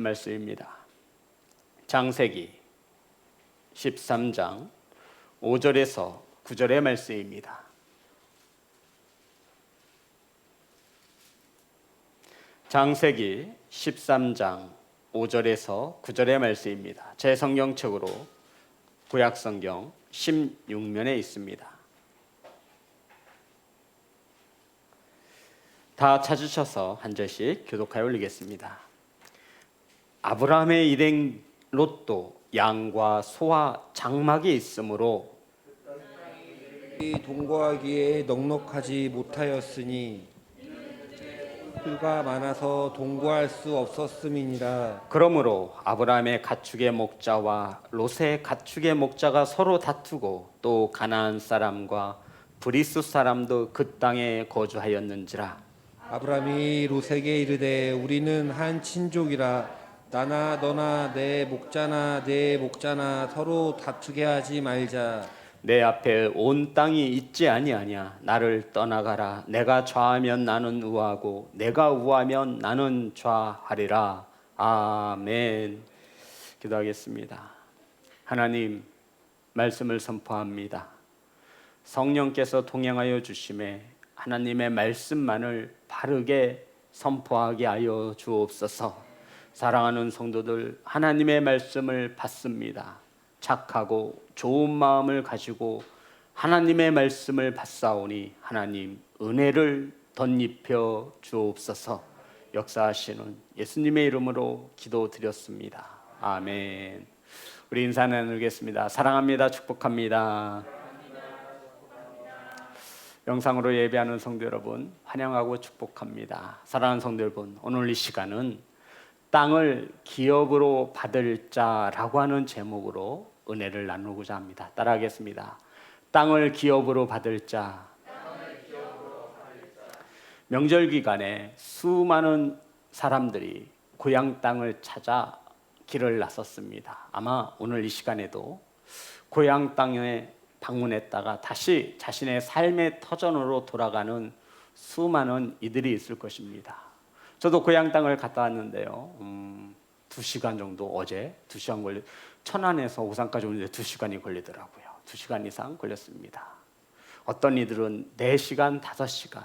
말씀입니다. 창세기 13장 5절에서 9절의 말씀입니다. 창세기 13장 5절에서 9절의 말씀입니다. 제 성경책으로 구약성경 16면에 있습니다. 다 찾으셔서 한 절씩 교독하여 올리겠습니다. 아브라함의 일행 롯도 양과 소와 장막이 있으므로 동거하기에 넉넉하지 못하였으니 풀가 많아서 동거할 수 없었음이니라. 그러므로 아브라함의 가축의 목자와 롯의 가축의 목자가 서로 다투고 또 가나안 사람과 브리스 사람도 그 땅에 거주하였는지라. 아브라함이 롯에게 이르되 우리는 한 친족이라 나나 너나 내 목자나 서로 다투게 하지 말자. 내 앞에 온 땅이 있지 아니하냐. 나를 떠나가라. 내가 좌하면 나는 우하고 내가 우하면 나는 좌하리라. 아멘. 기도하겠습니다. 하나님, 말씀을 선포합니다. 성령께서 동행하여 주심에 하나님의 말씀만을 바르게 선포하게 하여 주옵소서. 사랑하는 성도들, 하나님의 말씀을 받습니다. 착하고 좋은 마음을 가지고 하나님의 말씀을 받사오니 하나님 은혜를 덧입혀 주옵소서. 역사하시는 예수님의 이름으로 기도드렸습니다. 아멘. 우리 인사 나누겠습니다. 사랑합니다. 축복합니다. 영상으로 예배하는 성도 여러분, 환영하고 축복합니다. 사랑하는 성도 여러분, 오늘 이 시간은 땅을 기업으로 받을 자라고 하는 제목으로 은혜를 나누고자 합니다. 따라하겠습니다. 땅을 기업으로 받을 자. 명절 기간에 수많은 사람들이 고향 땅을 찾아 길을 나섰습니다. 아마 오늘 이 시간에도 고향 땅에 방문했다가 다시 자신의 삶의 터전으로 돌아가는 수많은 이들이 있을 것입니다. 저도 고향 땅을 갔다 왔는데요. 2시간 정도, 어제 2시간 걸려, 천안에서 오산까지 오는데 2시간이 걸리더라고요. 2시간 이상 걸렸습니다. 어떤 이들은 4시간, 5시간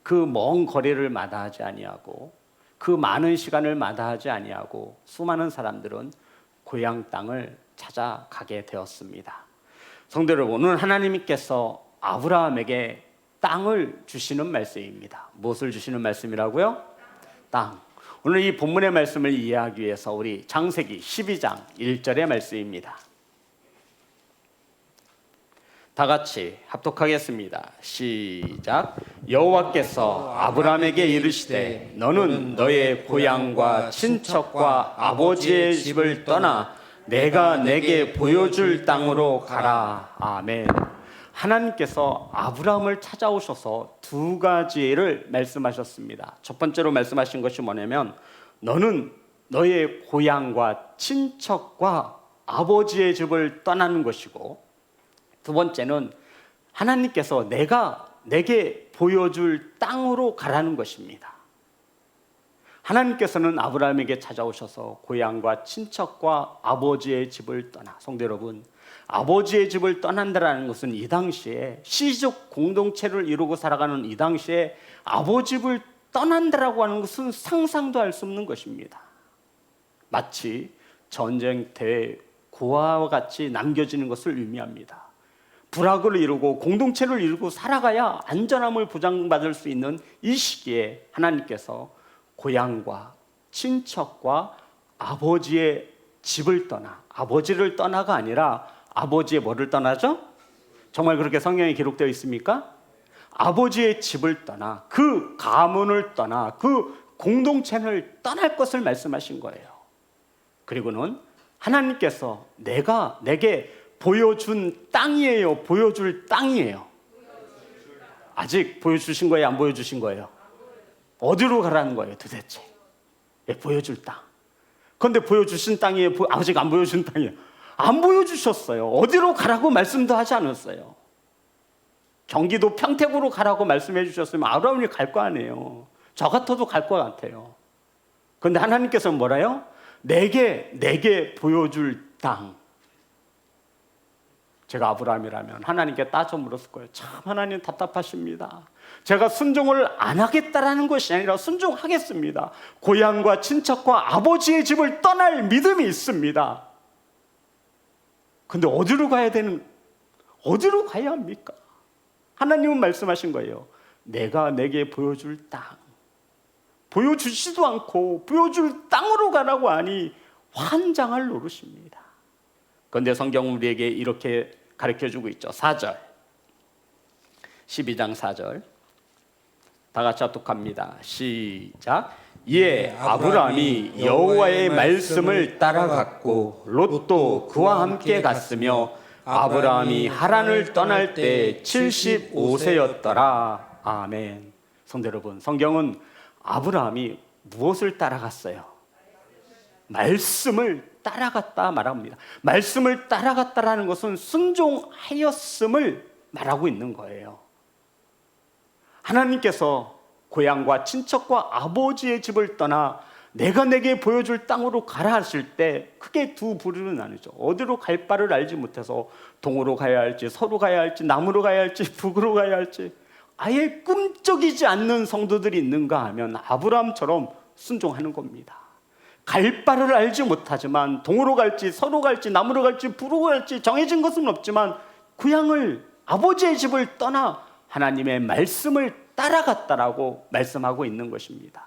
그 먼 거리를 마다하지 아니하고 그 많은 시간을 마다하지 아니하고 수많은 사람들은 고향 땅을 찾아가게 되었습니다. 성도 여러분, 오늘 하나님께서 아브라함에게 땅을 주시는 말씀입니다. 무엇을 주시는 말씀이라고요? 땅. 오늘 이 본문의 말씀을 이해하기 위해서 우리 창세기 12장 1절의 말씀입니다. 다 같이 합독하겠습니다. 시작. 여호와께서 아브라함에게 이르시되 너는 너의 고향과 친척과 아버지의 집을 떠나 내가 내게 보여줄 땅으로 가라. 아멘. 하나님께서 아브라함을 찾아오셔서 두 가지를 말씀하셨습니다. 첫 번째로 말씀하신 것이 뭐냐면 너는 너의 고향과 친척과 아버지의 집을 떠나는 것이고, 두 번째는 하나님께서 내가 내게 보여줄 땅으로 가라는 것입니다. 하나님께서는 아브라함에게 찾아오셔서 고향과 친척과 아버지의 집을 떠나, 성도 여러분, 아버지의 집을 떠난다라는 것은 이 당시에 시족 공동체를 이루고 살아가는 이 당시에 아버지 집을 떠난다라고 하는 것은 상상도 할 수 없는 것입니다. 마치 전쟁터에 고아와 같이 남겨지는 것을 의미합니다. 부락을 이루고 공동체를 이루고 살아가야 안전함을 보장받을 수 있는 이 시기에 하나님께서 고향과 친척과 아버지의 집을 떠나, 아버지를 떠나가 아니라 아버지의 뭐를 떠나죠? 정말 그렇게 성경에 기록되어 있습니까? 아버지의 집을 떠나, 그 가문을 떠나, 그 공동체를 떠날 것을 말씀하신 거예요. 그리고는 하나님께서 내가 내게 보여준 땅이에요, 보여줄 땅이에요. 아직 보여주신 거예요, 안 보여주신 거예요? 어디로 가라는 거예요 도대체? 보여줄 땅. 그런데 보여주신 땅이에요, 아직 안 보여준 땅이에요? 안 보여주셨어요. 어디로 가라고 말씀도 하지 않았어요. 경기도 평택으로 가라고 말씀해 주셨으면 아브라함이 갈 거 아니에요. 저 같아도 갈 것 같아요. 그런데 하나님께서는 뭐라요? 내게 보여줄 땅. 제가 아브라함이라면 하나님께 따져 물었을 거예요. 참 하나님 답답하십니다. 제가 순종을 안 하겠다라는 것이 아니라 순종하겠습니다. 고향과 친척과 아버지의 집을 떠날 믿음이 있습니다. 근데 어디로 가야 합니까? 하나님은 말씀하신 거예요. 내가 내게 보여줄 땅. 보여주지도 않고 보여줄 땅으로 가라고 하니 환장할 노릇입니다. 그런데 성경은 우리에게 이렇게 가르쳐주고 있죠. 4절 12장 4절 다 같이 합독합니다. 시작. 이에 아브라함이 여호와의 말씀을 따라갔고 롯도 그와 함께 갔으며 아브라함이 하란을 떠날 때 75세였더라. 아멘. 성도 여러분, 성경은 아브라함이 무엇을 따라갔어요? 말씀을 따라갔다 말합니다. 말씀을 따라갔다라는 것은 순종하였음을 말하고 있는 거예요. 하나님께서 고향과 친척과 아버지의 집을 떠나 내가 내게 보여줄 땅으로 가라 하실 때 크게 두 부류로 나누죠. 어디로 갈 바를 알지 못해서 동으로 가야 할지 서로 가야 할지 남으로 가야 할지 북으로 가야 할지 아예 꿈쩍이지 않는 성도들이 있는가 하면 아브라함처럼 순종하는 겁니다. 갈 바를 알지 못하지만 동으로 갈지 서로 갈지 남으로 갈지 북으로 갈지 정해진 것은 없지만 고향을 아버지의 집을 떠나 하나님의 말씀을 따라갔다라고 말씀하고 있는 것입니다.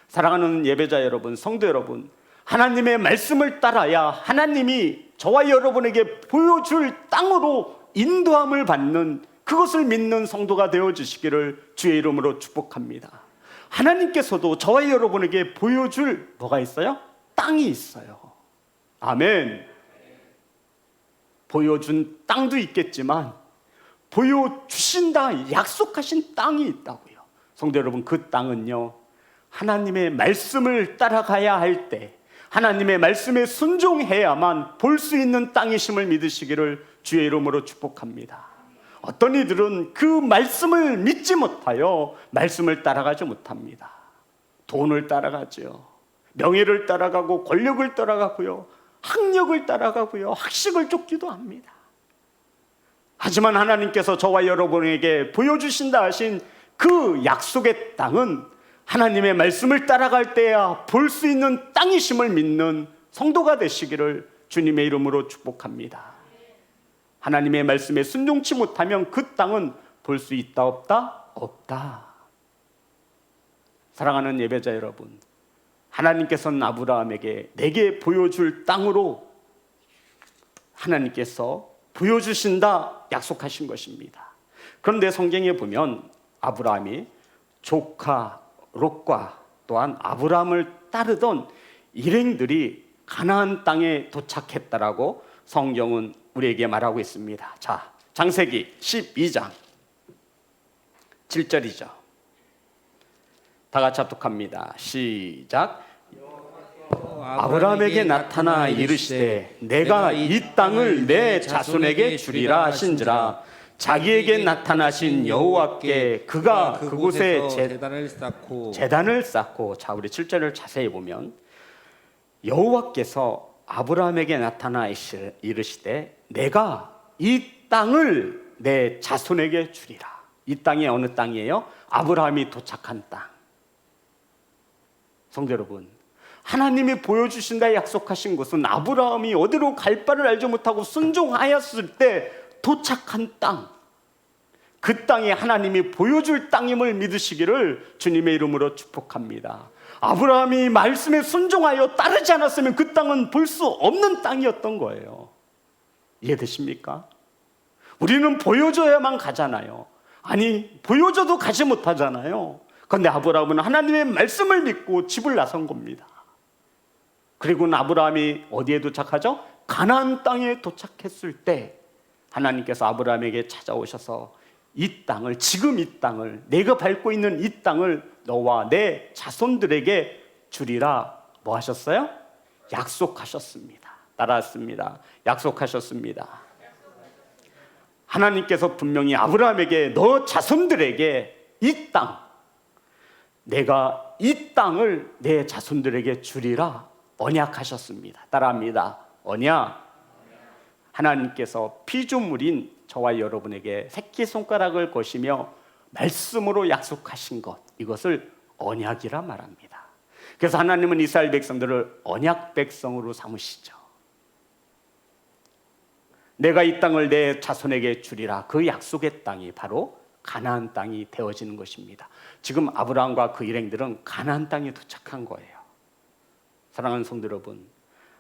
사랑하는 예배자 여러분, 성도 여러분, 하나님의 말씀을 따라야 하나님이 저와 여러분에게 보여줄 땅으로 인도함을 받는 그것을 믿는 성도가 되어주시기를 주의 이름으로 축복합니다. 하나님께서도 저와 여러분에게 보여줄 뭐가 있어요? 땅이 있어요. 아멘. 보여준 땅도 있겠지만 보여주신다 약속하신 땅이 있다고요. 성도 여러분, 그 땅은요 하나님의 말씀을 따라가야 할 때 하나님의 말씀에 순종해야만 볼 수 있는 땅이심을 믿으시기를 주의 이름으로 축복합니다. 어떤 이들은 그 말씀을 믿지 못하여 말씀을 따라가지 못합니다. 돈을 따라가죠. 명예를 따라가고 권력을 따라가고요. 학력을 따라가고요. 학식을 쫓기도 합니다. 하지만 하나님께서 저와 여러분에게 보여주신다 하신 그 약속의 땅은 하나님의 말씀을 따라갈 때야 볼 수 있는 땅이심을 믿는 성도가 되시기를 주님의 이름으로 축복합니다. 하나님의 말씀에 순종치 못하면 그 땅은 볼 수 있다 없다? 없다. 사랑하는 예배자 여러분, 하나님께서는 아브라함에게 내게 보여줄 땅으로 하나님께서 보여주신다 약속하신 것입니다. 그런데 성경에 보면 아브라함이 조카 롯과 또한 아브라함을 따르던 일행들이 가나안 땅에 도착했다라고 성경은 우리에게 말하고 있습니다. 자, 창세기 12장 7절이죠. 다 같이 합독합니다. 시작. 아브라함에게 나타나 이르시되 내가 이 땅을 내 자손에게 주리라 하신지라. 자기에게 나타나신 여호와께 그가 그곳에 제단을 쌓고 자, 우리 7절을 자세히 보면 여호와께서 아브라함에게 나타나 이르시되 내가 이 땅을 내 자손에게 주리라. 이 땅이 어느 땅이에요? 아브라함이 도착한 땅. 성도 여러분, 하나님이 보여주신다 약속하신 것은 아브라함이 어디로 갈 바를 알지 못하고 순종하였을 때 도착한 땅, 그 땅이 하나님이 보여줄 땅임을 믿으시기를 주님의 이름으로 축복합니다. 아브라함이 말씀에 순종하여 따르지 않았으면 그 땅은 볼 수 없는 땅이었던 거예요. 이해되십니까? 우리는 보여줘야만 가잖아요. 아니, 보여줘도 가지 못하잖아요. 그런데 아브라함은 하나님의 말씀을 믿고 집을 나선 겁니다. 그리고 아브라함이 어디에 도착하죠? 가나안 땅에 도착했을 때 하나님께서 아브라함에게 찾아오셔서 이 땅을, 지금 이 땅을, 내가 밟고 있는 이 땅을 너와 내 자손들에게 주리라 뭐 하셨어요? 약속하셨습니다. 따라왔습니다. 약속하셨습니다. 하나님께서 분명히 아브라함에게 너 자손들에게 이 땅, 내가 이 땅을 내 자손들에게 주리라 언약하셨습니다. 따라합니다. 언약. 하나님께서 피조물인 저와 여러분에게 새끼손가락을 거시며 말씀으로 약속하신 것, 이것을 언약이라 말합니다. 그래서 하나님은 이스라엘 백성들을 언약 백성으로 삼으시죠. 내가 이 땅을 내 자손에게 주리라. 그 약속의 땅이 바로 가나안 땅이 되어지는 것입니다. 지금 아브라함과 그 일행들은 가나안 땅에 도착한 거예요. 사랑하는 성도 여러분,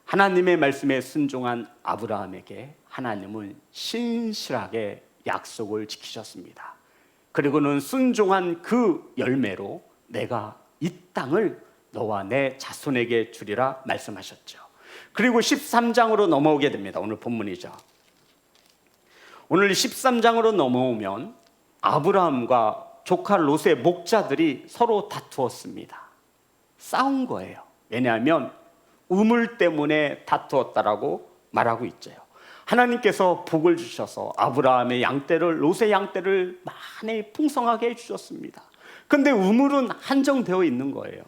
하나님의 말씀에 순종한 아브라함에게 하나님은 신실하게 약속을 지키셨습니다. 그리고는 순종한 그 열매로 내가 이 땅을 너와 내 자손에게 주리라 말씀하셨죠. 그리고 13장으로 넘어오게 됩니다. 오늘 본문이죠. 오늘 13장으로 넘어오면 아브라함과 조카 롯의 목자들이 서로 다투었습니다. 싸운 거예요. 왜냐하면 우물 때문에 다투었다라고 말하고 있죠. 하나님께서 복을 주셔서 아브라함의 양떼를, 롯의 양떼를 많이 풍성하게 해주셨습니다. 근데 우물은 한정되어 있는 거예요.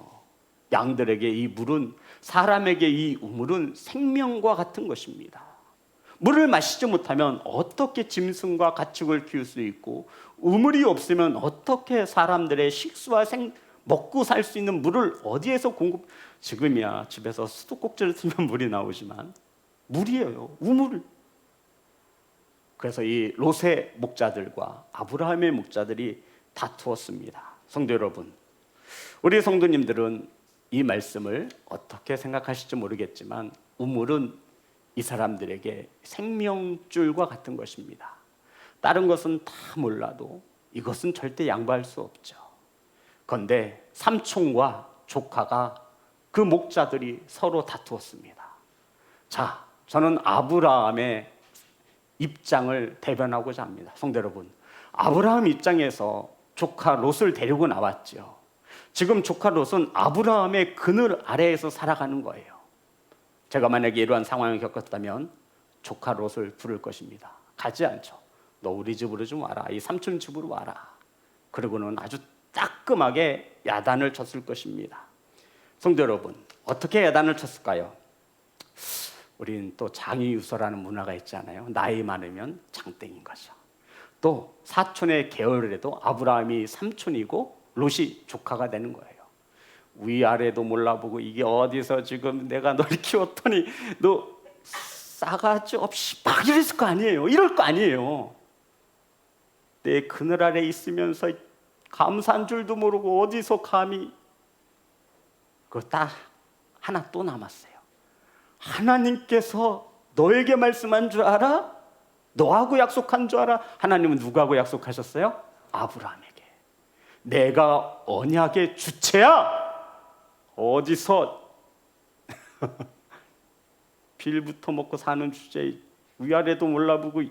양들에게 이 물은, 사람에게 이 우물은 생명과 같은 것입니다. 물을 마시지 못하면 어떻게 짐승과 가축을 키울 수 있고, 우물이 없으면 어떻게 사람들의 식수와 먹고 살 수 있는 물을 어디에서 지금이야 집에서 수도꼭지를 틀면 물이 나오지만 물이에요, 우물. 그래서 이 롯의 목자들과 아브라함의 목자들이 다투었습니다. 성도 여러분, 우리 성도님들은 이 말씀을 어떻게 생각하실지 모르겠지만 우물은 이 사람들에게 생명줄과 같은 것입니다. 다른 것은 다 몰라도 이것은 절대 양보할 수 없죠. 그런데 삼촌과 조카가, 그 목자들이 서로 다투었습니다. 자, 저는 아브라함의 입장을 대변하고자 합니다. 성도 여러분, 아브라함 입장에서 조카 롯을 데리고 나왔죠. 지금 조카 롯은 아브라함의 그늘 아래에서 살아가는 거예요. 제가 만약에 이러한 상황을 겪었다면 조카 롯을 부를 것입니다. 가지 않죠. 너 우리 집으로 좀 와라. 이 삼촌 집으로 와라. 그리고는 아주 따끔하게 야단을 쳤을 것입니다. 성도 여러분, 어떻게 야단을 쳤을까요? 우린 또 장이유서라는 문화가 있잖아요. 나이 많으면 장땡인 거죠. 또 사촌의 계열에도 아브라함이 삼촌이고 롯이 조카가 되는 거예요. 위아래도 몰라보고 이게 어디서 지금 내가 널 키웠더니 너 싸가지 없이 막 이랬을 거 아니에요. 이럴 거 아니에요. 내 그늘 아래 있으면서 감사한 줄도 모르고 어디서 감히. 그거 딱 하나 또 남았어요. 하나님께서 너에게 말씀한 줄 알아? 너하고 약속한 줄 알아? 하나님은 누구하고 약속하셨어요? 아브라함에게. 내가 언약의 주체야. 어디서 빌부터 먹고 사는 주제에 위아래도 몰라보고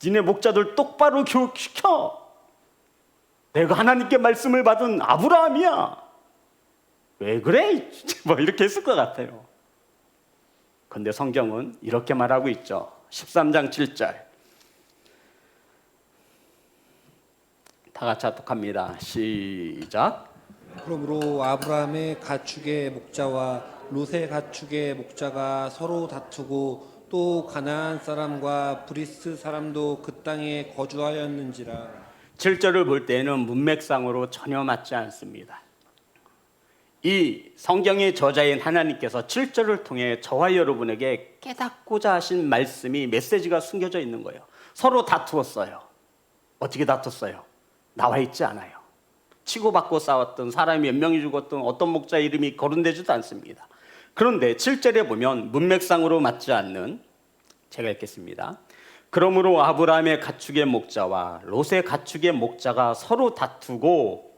니네 목자들 똑바로 교육시켜. 내가 하나님께 말씀을 받은 아브라함이야. 왜 그래? 뭐 이렇게 했을 것 같아요. 그런데 성경은 이렇게 말하고 있죠. 13장 7절. 다 같이 합독합니다. 시작. 그러므로 아브라함의 가축의 목자와 롯의 가축의 목자가 서로 다투고 또 가나안 사람과 브리스 사람도 그 땅에 거주하였는지라. 7절을 볼 때는 문맥상으로 전혀 맞지 않습니다. 이 성경의 저자인 하나님께서 7절을 통해 저와 여러분에게 깨닫고자 하신 말씀이, 메시지가 숨겨져 있는 거예요. 서로 다투었어요. 어떻게 다퉜어요? 나와 있지 않아요. 치고받고 싸웠던, 사람이 몇 명이 죽었던, 어떤 목자 이름이 거론되지도 않습니다. 그런데 7절에 보면 문맥상으로 맞지 않는, 제가 읽겠습니다. 그러므로 아브라함의 가축의 목자와 롯의 가축의 목자가 서로 다투고,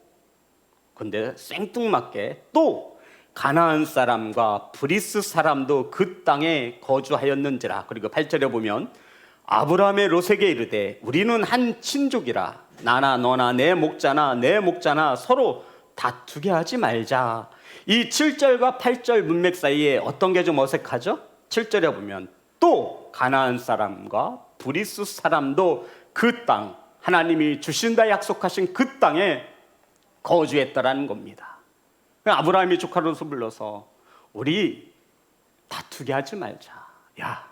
근데 생뚱맞게 또 가나안 사람과 브리스 사람도 그 땅에 거주하였는지라. 그리고 8절에 보면 아브라함의 롯에게 이르되 우리는 한 친족이라 나나 너나 내 목자나 서로 다투게 하지 말자. 이 7절과 8절 문맥 사이에 어떤 게 좀 어색하죠? 7절에 보면 또 가나안 사람과 브리스 사람도 그 땅, 하나님이 주신다 약속하신 그 땅에 거주했다라는 겁니다. 아브라함이 조카 롯을 불러서 우리 다투게 하지 말자. 야,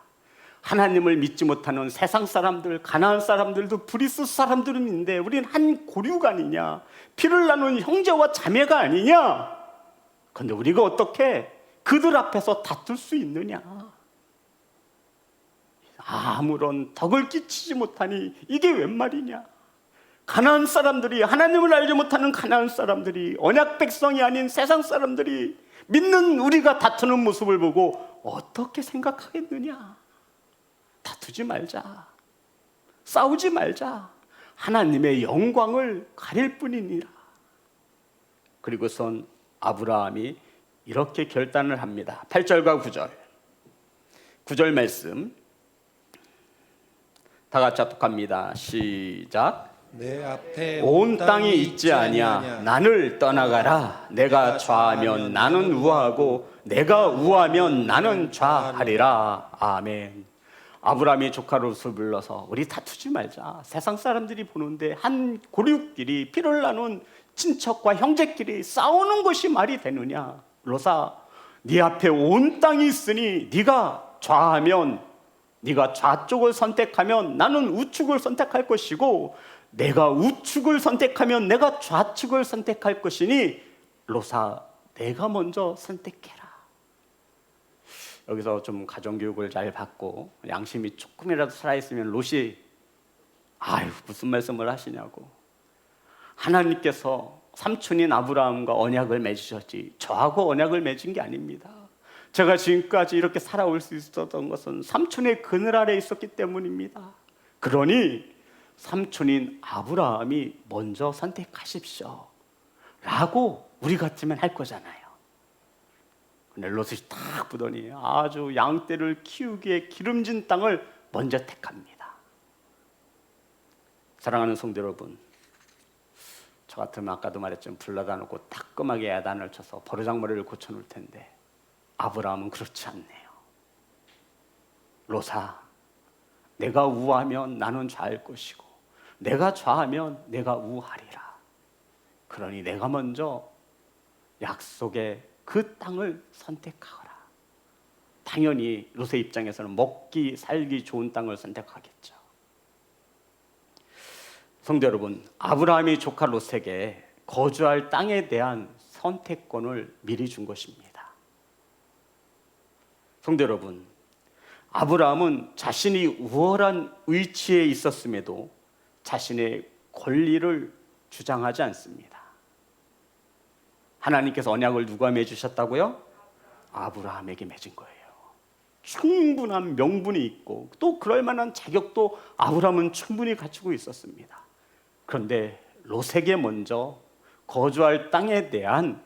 하나님을 믿지 못하는 세상 사람들, 가나안 사람들도 브리스 사람들은 있는데 우린 한 고류가 아니냐, 피를 나눈 형제와 자매가 아니냐. 그런데 우리가 어떻게 그들 앞에서 다툴 수 있느냐? 아무런 덕을 끼치지 못하니 이게 웬 말이냐? 가나안 사람들이, 하나님을 알지 못하는 가나안 사람들이, 언약 백성이 아닌 세상 사람들이 믿는 우리가 다투는 모습을 보고 어떻게 생각하겠느냐? 다투지 말자. 싸우지 말자. 하나님의 영광을 가릴 뿐이니라. 그리고선 아브라함이 이렇게 결단을 합니다. 8절과 9절. 9절 말씀 다 같이 합독합니다. 시작. 내 앞에 온 땅이 있지 아니야. 나를 떠나가라. 내가 좌하면 나는 우하고 내가 우하면 나는 좌하리라. 아멘. 아브라함이 조카 롯을 불러서 우리 다투지 말자. 세상 사람들이 보는데 한 고륙끼리, 피를 나눈 친척과 형제끼리 싸우는 것이 말이 되느냐? 롯아, 네 앞에 온 땅이 있으니 네가 좌하면, 네가 좌쪽을 선택하면 나는 우측을 선택할 것이고, 내가 우측을 선택하면 내가 좌측을 선택할 것이니 롯아, 내가 먼저 선택해라. 여기서 좀 가정교육을 잘 받고 양심이 조금이라도 살아있으면 롯이 아유 무슨 말씀을 하시냐고, 하나님께서 삼촌인 아브라함과 언약을 맺으셨지 저하고 언약을 맺은 게 아닙니다. 제가 지금까지 이렇게 살아올 수 있었던 것은 삼촌의 그늘 아래 있었기 때문입니다. 그러니 삼촌인 아브라함이 먼저 선택하십시오 라고 우리 같으면 할 거잖아요. 근데 롯이 딱 보더니 아주 양떼를 키우기에 기름진 땅을 먼저 택합니다. 사랑하는 성도 여러분, 저 같으면 아까도 말했지만 불러다 놓고 따끔하게 야단을 쳐서 버르장머리를 고쳐놓을 텐데 아브라함은 그렇지 않네요. 롯아, 내가 우하면 나는 좌할 것이고 내가 좌하면 내가 우하리라. 그러니 내가 먼저 약속의 그 땅을 선택하거라. 당연히 롯의 입장에서는 먹기 살기 좋은 땅을 선택하겠죠. 성도 여러분, 아브라함이 조카 롯에게 거주할 땅에 대한 선택권을 미리 준 것입니다. 성도 여러분, 아브라함은 자신이 우월한 위치에 있었음에도 자신의 권리를 주장하지 않습니다. 하나님께서 언약을 누가 맺으셨다고요? 아브라함에게 맺은 거예요. 충분한 명분이 있고 또 그럴 만한 자격도 아브라함은 충분히 갖추고 있었습니다. 그런데 롯에게 먼저 거주할 땅에 대한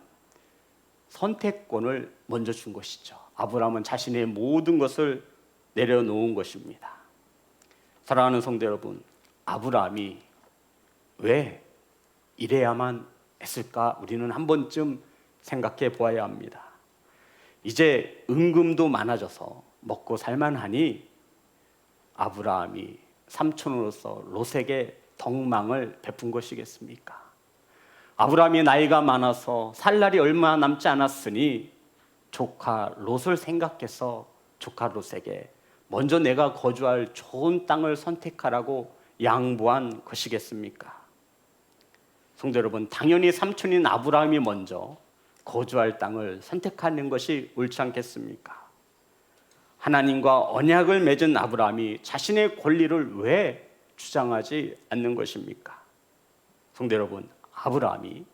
선택권을 먼저 준 것이죠. 아브라함은 자신의 모든 것을 내려놓은 것입니다. 사랑하는 성도 여러분, 아브라함이 왜 이래야만 했을까? 우리는 한 번쯤 생각해 보아야 합니다. 이제 은금도 많아져서 먹고 살만하니 아브라함이 삼촌으로서 롯에게 덕망을 베푼 것이겠습니까? 아브라함이 나이가 많아서 살 날이 얼마 남지 않았으니 조카 롯을 생각해서 조카 롯에게 먼저 내가 거주할 좋은 땅을 선택하라고 양보한 것이겠습니까? 성도 여러분, 당연히 삼촌인 아브라함이 먼저 거주할 땅을 선택하는 것이 옳지 않겠습니까? 하나님과 언약을 맺은 아브라함이 자신의 권리를 왜 주장하지 않는 것입니까? 성도 여러분, 아브라함이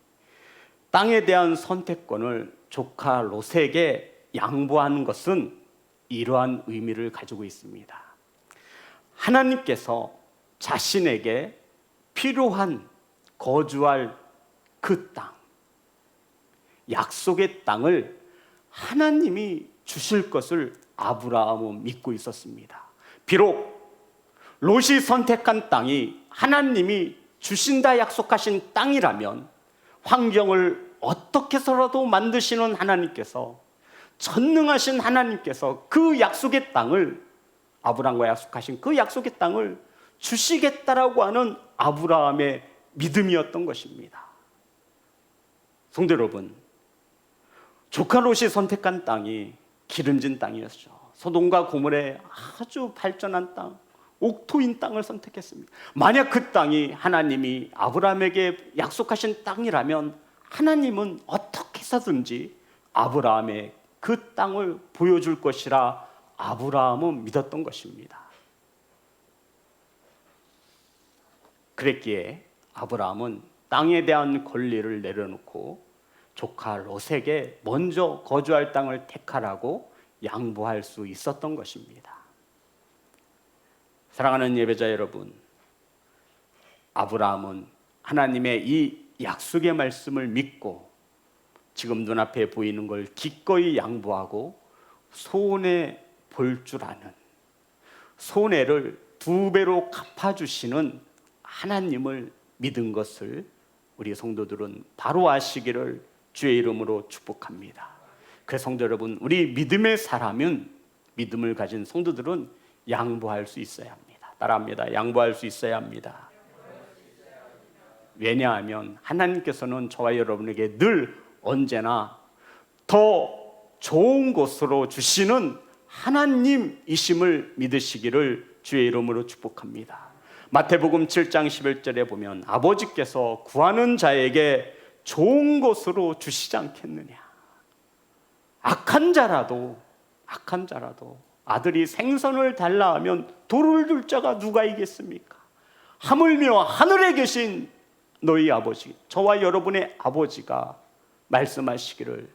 땅에 대한 선택권을 조카 롯에게 양보한 것은 이러한 의미를 가지고 있습니다. 하나님께서 자신에게 필요한 거주할 그 땅, 약속의 땅을 하나님이 주실 것을 아브라함은 믿고 있었습니다. 비록 롯이 선택한 땅이 하나님이 주신다 약속하신 땅이라면 환경을 어떻게 해서라도 만드시는 하나님께서, 전능하신 하나님께서 그 약속의 땅을, 아브라함과 약속하신 그 약속의 땅을 주시겠다라고 하는 아브라함의 믿음이었던 것입니다. 성도 여러분, 조카 롯이 선택한 땅이 기름진 땅이었죠. 소돔과 고모라의 아주 발전한 땅, 옥토인 땅을 선택했습니다. 만약 그 땅이 하나님이 아브라함에게 약속하신 땅이라면 하나님은 어떻게 해서든지 아브라함의 그 땅을 보여줄 것이라 아브라함은 믿었던 것입니다. 그랬기에 아브라함은 땅에 대한 권리를 내려놓고 조카 롯에게 먼저 거주할 땅을 택하라고 양보할 수 있었던 것입니다. 사랑하는 예배자 여러분, 아브라함은 하나님의 이 약속의 말씀을 믿고 지금 눈앞에 보이는 걸 기꺼이 양보하고 손해 볼 줄 아는, 손해를 2배로 갚아주시는 하나님을 믿은 것을 우리 성도들은 바로 아시기를 주의 이름으로 축복합니다. 그래서 성도 여러분, 우리 믿음의 사람은, 믿음을 가진 성도들은 양보할 수 있어야 합니다. 따라합니다. 양보할 수 있어야 합니다. 왜냐하면 하나님께서는 저와 여러분에게 늘 언제나 더 좋은 곳으로 주시는 하나님이심을 믿으시기를 주의 이름으로 축복합니다. 마태복음 7장 11절에 보면 아버지께서 구하는 자에게 좋은 곳으로 주시지 않겠느냐. 악한 자라도 아들이 생선을 달라 하면 돌을 둘 자가 누가 있겠습니까? 하물며 하늘에 계신 너희 아버지, 저와 여러분의 아버지가 말씀하시기를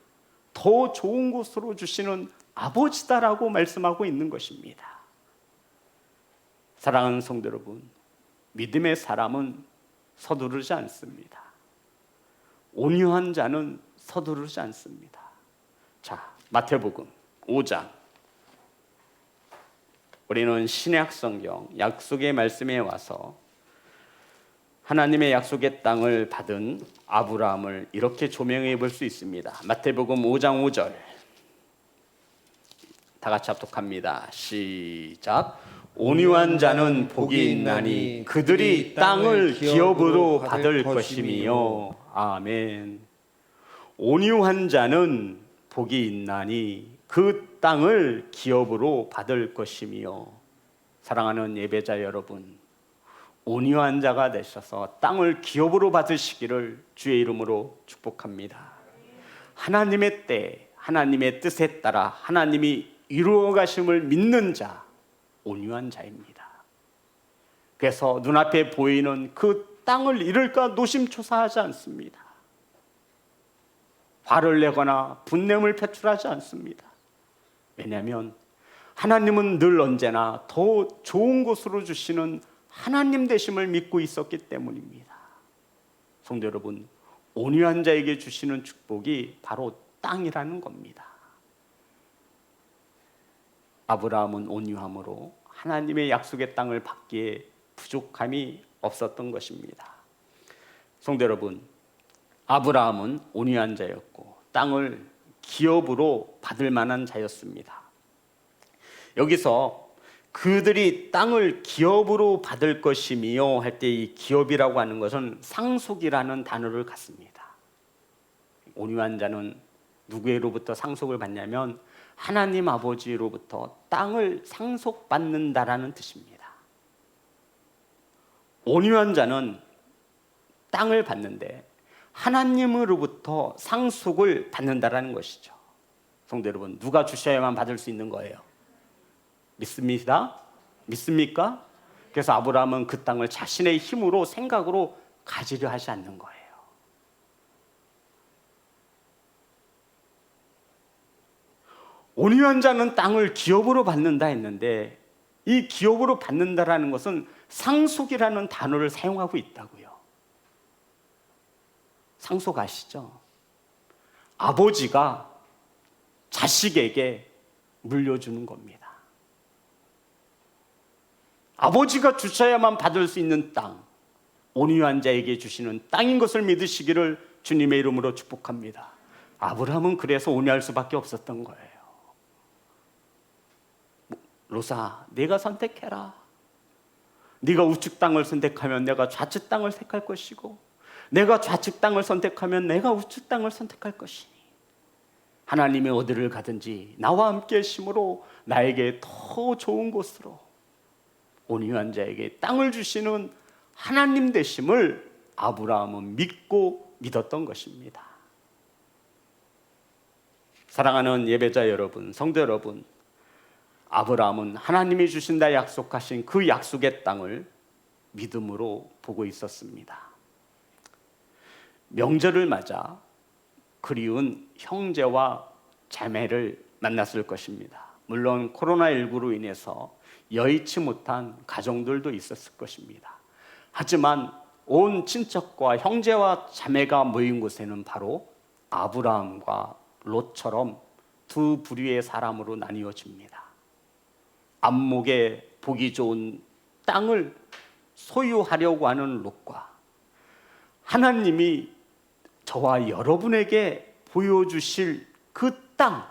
더 좋은 곳으로 주시는 아버지다라고 말씀하고 있는 것입니다. 사랑하는 성도 여러분, 믿음의 사람은 서두르지 않습니다. 온유한 자는 서두르지 않습니다. 자, 마태복음 5장. 우리는 신약 성경 약속의 말씀에 와서 하나님의 약속의 땅을 받은 아브라함을 이렇게 조명해 볼 수 있습니다. 마태복음 5장 5절. 다 같이 합독합니다. 시작. 온유한 자는 복이 있나니 그들이 땅을 기업으로 받을 것이며. 아멘. 온유한 자는 복이 있나니 그 땅을 기업으로 받을 것이며. 사랑하는 예배자 여러분, 온유한 자가 되셔서 땅을 기업으로 받으시기를 주의 이름으로 축복합니다. 하나님의 때, 하나님의 뜻에 따라 하나님이 이루어 가심을 믿는 자, 온유한 자입니다. 그래서 눈앞에 보이는 그 땅을 잃을까 노심초사하지 않습니다. 화를 내거나 분냄을 표출하지 않습니다. 왜냐하면 하나님은 늘 언제나 더 좋은 곳으로 주시는 하나님 되심을 믿고 있었기 때문입니다. 성도 여러분, 온유한 자에게 주시는 축복이 바로 땅이라는 겁니다. 아브라함은 온유함으로 하나님의 약속의 땅을 받기에 부족함이 없었던 것입니다. 성도 여러분, 아브라함은 온유한 자였고 땅을 기업으로 받을 만한 자였습니다. 여기서 그들이 땅을 기업으로 받을 것이며 할 때 이 기업이라고 하는 것은 상속이라는 단어를 갖습니다. 온유한 자는 누구로부터 상속을 받냐면 하나님 아버지로부터 땅을 상속받는다라는 뜻입니다. 온유한 자는 땅을 받는데 하나님으로부터 상속을 받는다라는 것이죠. 성도 여러분, 누가 주셔야만 받을 수 있는 거예요? 믿습니다? 믿습니까? 그래서 아브라함은 그 땅을 자신의 힘으로 생각으로 가지려 하지 않는 거예요. 온유한 자는 땅을 기업으로 받는다 했는데 이 기업으로 받는다라는 것은 상속이라는 단어를 사용하고 있다고요. 상속 아시죠? 아버지가 자식에게 물려주는 겁니다. 아버지가 주셔야만 받을 수 있는 땅, 온유한 자에게 주시는 땅인 것을 믿으시기를 주님의 이름으로 축복합니다. 아브라함은 그래서 온유할 수밖에 없었던 거예요. 롯아, 네가 선택해라. 네가 우측 땅을 선택하면 내가 좌측 땅을 택할 것이고, 내가 좌측 땅을 선택하면 내가 우측 땅을 선택할 것이니. 하나님의 어디를 가든지 나와 함께 하심으로 나에게 더 좋은 곳으로 온유한 자에게 땅을 주시는 하나님 되심을 아브라함은 믿고 믿었던 것입니다. 사랑하는 예배자 여러분, 성도 여러분, 아브라함은 하나님이 주신다 약속하신 그 약속의 땅을 믿음으로 보고 있었습니다. 명절을 맞아 그리운 형제와 자매를 만났을 것입니다. 물론 코로나19로 인해서 여의치 못한 가정들도 있었을 것입니다. 하지만 온 친척과 형제와 자매가 모인 곳에는 바로 아브라함과 롯처럼 두 부류의 사람으로 나뉘어집니다. 안목에 보기 좋은 땅을 소유하려고 하는 롯과 하나님이 저와 여러분에게 보여주실 그 땅,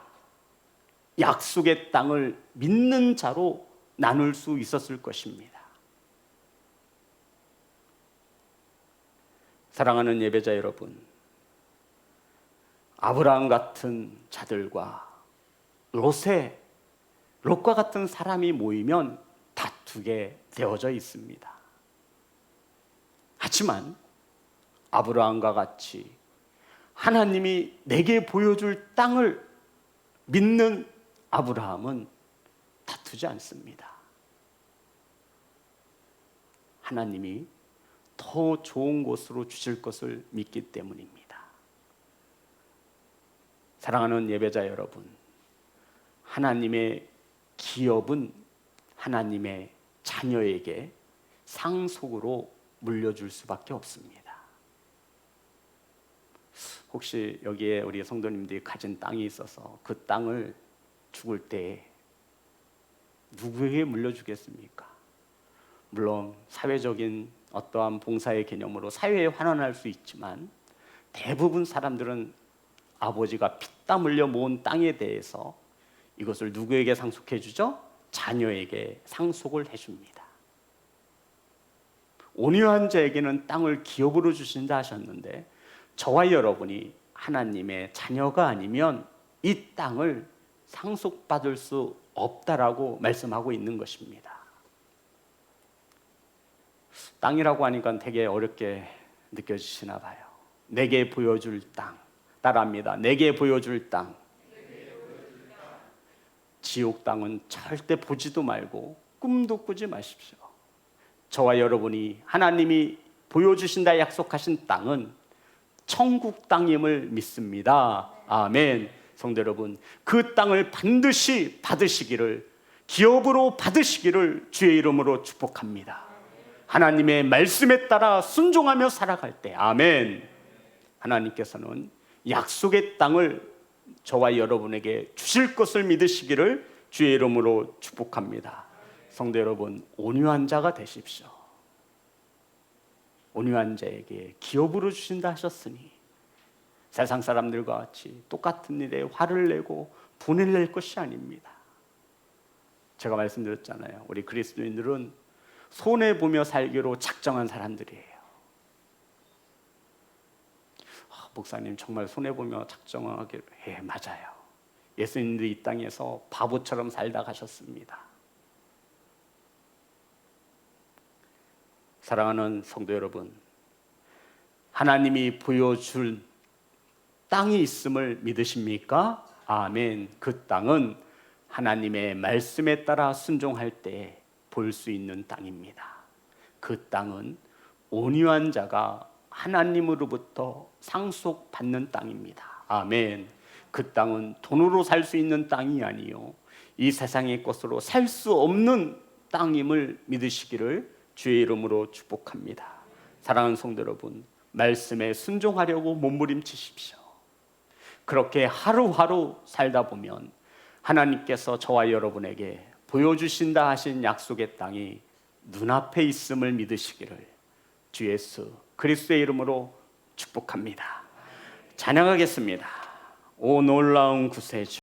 약속의 땅을 믿는 자로 나눌 수 있었을 것입니다. 사랑하는 예배자 여러분, 아브라함 같은 자들과 롯과 같은 사람이 모이면 다투게 되어져 있습니다. 하지만 아브라함과 같이 하나님이 내게 보여줄 땅을 믿는 아브라함은 다투지 않습니다. 하나님이 더 좋은 곳으로 주실 것을 믿기 때문입니다. 사랑하는 예배자 여러분, 하나님의 기업은 하나님의 자녀에게 상속으로 물려줄 수밖에 없습니다. 혹시 여기에 우리 성도님들이 가진 땅이 있어서 그 땅을 죽을 때 누구에게 물려주겠습니까? 물론 사회적인 어떠한 봉사의 개념으로 사회에 환원할 수 있지만 대부분 사람들은 아버지가 피땀 흘려 모은 땅에 대해서 이것을 누구에게 상속해 주죠? 자녀에게 상속을 해줍니다. 온유한 자에게는 땅을 기업으로 주신다 하셨는데 저와 여러분이 하나님의 자녀가 아니면 이 땅을 상속받을 수 없다라고 말씀하고 있는 것입니다. 땅이라고 하니까 되게 어렵게 느껴지시나 봐요. 내게 보여줄 땅, 따라합니다. 내게 보여줄 땅. 지옥 땅은 절대 보지도 말고 꿈도 꾸지 마십시오. 저와 여러분이 하나님이 보여주신다 약속하신 땅은 천국 땅임을 믿습니다. 아멘. 성도 여러분, 그 땅을 반드시 받으시기를, 기업으로 받으시기를 주의 이름으로 축복합니다. 하나님의 말씀에 따라 순종하며 살아갈 때, 아멘. 하나님께서는 약속의 땅을 저와 여러분에게 주실 것을 믿으시기를 주의 이름으로 축복합니다. 성도 여러분, 온유한 자가 되십시오. 온유한 자에게 기업으로 주신다 하셨으니 세상 사람들과 같이 똑같은 일에 화를 내고 분을 낼 것이 아닙니다. 제가 말씀드렸잖아요. 우리 그리스도인들은 손해보며 살기로 작정한 사람들이에요. 목사님 정말 손해보며 작정하게, 예, 맞아요. 예수님도 이 땅에서 바보처럼 살다 가셨습니다. 사랑하는 성도 여러분, 하나님이 보여줄 땅이 있음을 믿으십니까? 아멘. 그 땅은 하나님의 말씀에 따라 순종할 때 볼 수 있는 땅입니다. 그 땅은 온유한 자가 하나님으로부터 상속받는 땅입니다. 아멘. 그 땅은 돈으로 살 수 있는 땅이 아니요 이 세상의 것으로 살 수 없는 땅임을 믿으시기를 주의 이름으로 축복합니다. 사랑하는 성도 여러분, 말씀에 순종하려고 몸부림치십시오. 그렇게 하루하루 살다 보면 하나님께서 저와 여러분에게 보여주신다 하신 약속의 땅이 눈앞에 있음을 믿으시기를 주 예수 그리스도의 이름으로 축복합니다. 찬양하겠습니다. 오 놀라운 구세주.